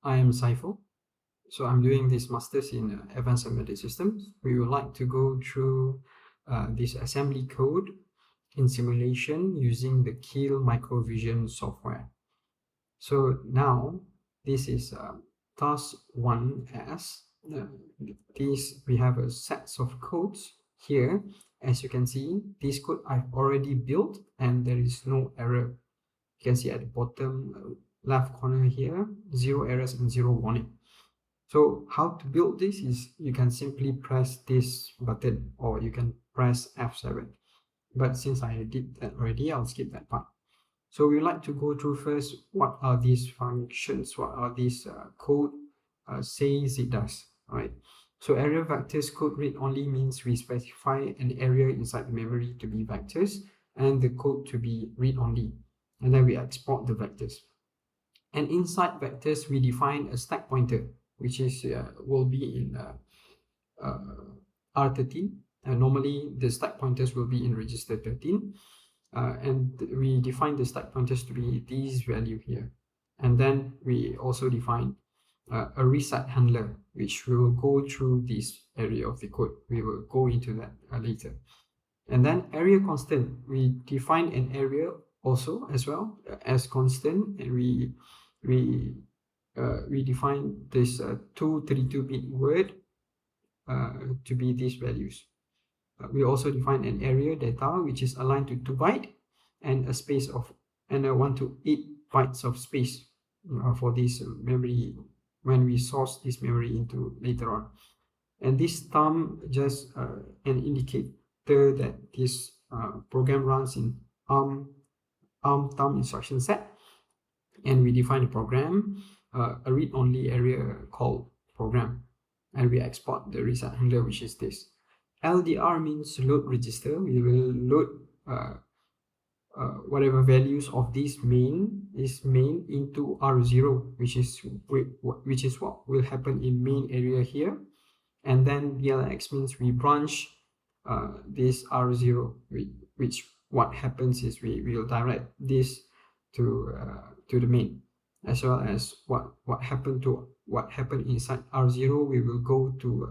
I am Saiful. So I'm doing this master's in advanced embedded systems. We would like to go through this assembly code in simulation using the Keil microvision software. So now this is task 1S. We have a set of codes here. As you can see, this code I've already built and there is no error. You can see at the bottom left corner here, 0 errors and 0 warning. So how to build this is you can simply press this button or you can press F7. But since I did that already, I'll skip that part. So we like to go through first what are these functions, what are these code says it does, right? So area vectors code read only means we specify an area inside the memory to be vectors and the code to be read only, and then we export the vectors. And inside vectors we define a stack pointer, which is will be in R13. Normally the stack pointers will be in register 13, and we define the stack pointers to be these value here. And then we also define a reset handler, which will go through this area of the code. We will go into that later. And then area constant, we define an area also as well as constant, and we define this 232-bit word to be these values. We also define an area data which is aligned to 2 bytes and a space of 1 to 8 bytes of space for this memory when we source this memory into later on. And this thumb just an indicator that this program runs in ARM thumb instruction set, and we define a program, a read-only area called program, and we export the reset handler, which is this. LDR means load register. We will load whatever values of this main into R0, which is what will happen in main area here. And then BLX means we branch this R0, which what happens is we will direct this to the main, as well as what happened inside R0. We will go to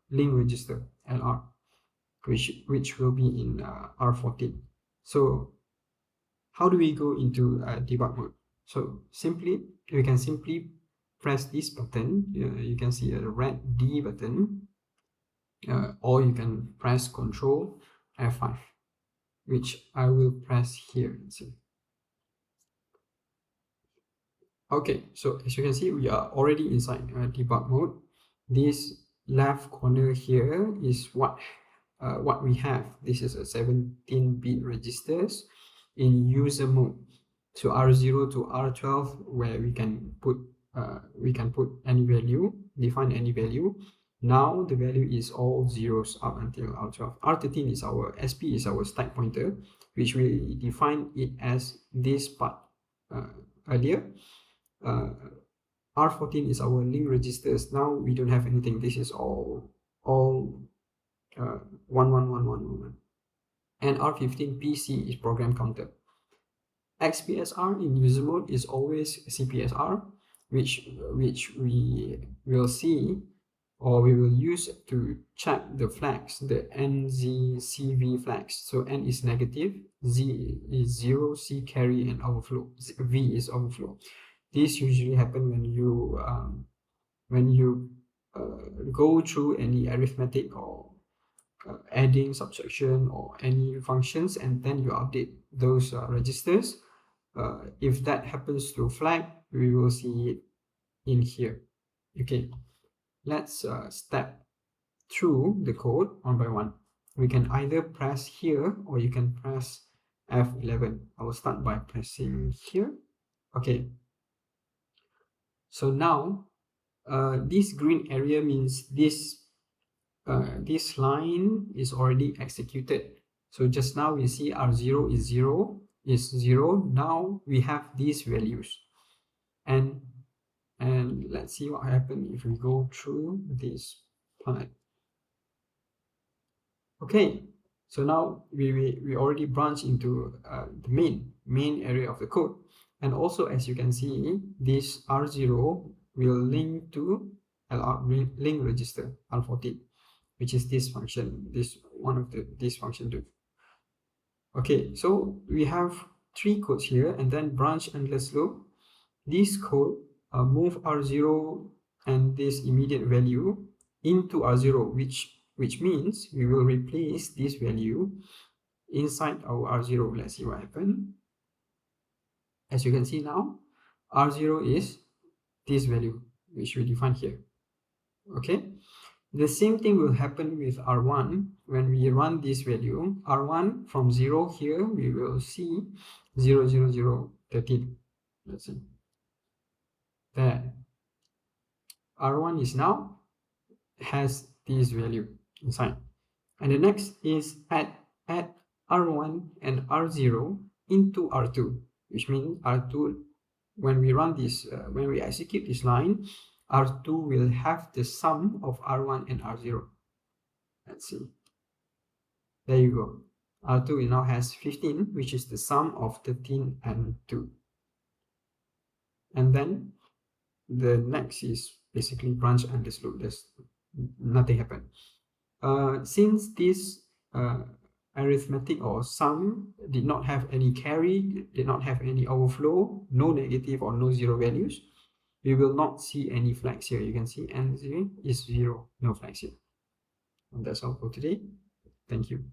link register LR, which will be in R14. So how do we go into debug mode? So we can simply press this button. You can see a red D button, or you can press Control F5, which I will press here. See. Okay, so as you can see, we are already inside debug mode. This left corner here is what we have. This is a 17-bit registers in user mode. So R0 to R12, where we can put any value, define any value. Now the value is all zeros up until R12. R13 is our SP, is our stack pointer, which we define it as this part earlier. R14 is our link registers. Now we don't have anything. This is all 11111. And R15 PC is program counter. XPSR in user mode is always CPSR, which we will see, or we will use to check the flags, the NZ-CV flags. So N is negative, Z is 0, C carry, and overflow. V is overflow. This usually happens when you go through any arithmetic or adding, subtraction, or any functions, and then you update those registers. If that happens to flag, we will see it in here. Okay, let's step through the code one by one. We can either press here or you can press F11. I will start by pressing here. Okay, so now this green area means this line is already executed. So just now we see R0 is 0. Now we have these values, and let's see what happens if we go through this part. Okay, so now we already branch into the main area of the code, and also as you can see, this R0 will link to link register R14, which is this function, this function too. Okay, so we have 3 codes here, and then branch endless loop. This code move R0 and this immediate value into R0, which means we will replace this value inside our R0. Let's see what happens. As you can see now, R0 is this value which we define here. Okay, the same thing will happen with R1. When we run this value, R1 from 0 here, we will see 0, 0, 0, 13. Let's see. There. R1 is now has this value inside. And the next is add R1 and R0 into R2, which means R2, when we run this, when we execute this line, R2 will have the sum of R1 and R0. Let's see. There you go. R2 now has 15, which is the sum of 13 and 2. And then the next is basically branch endless loop. There's nothing happened. Since this arithmetic or sum did not have any carry, did not have any overflow, no negative or no zero values, we will not see any flags here. You can see N0 is 0, no flags here. And that's all for today. Thank you.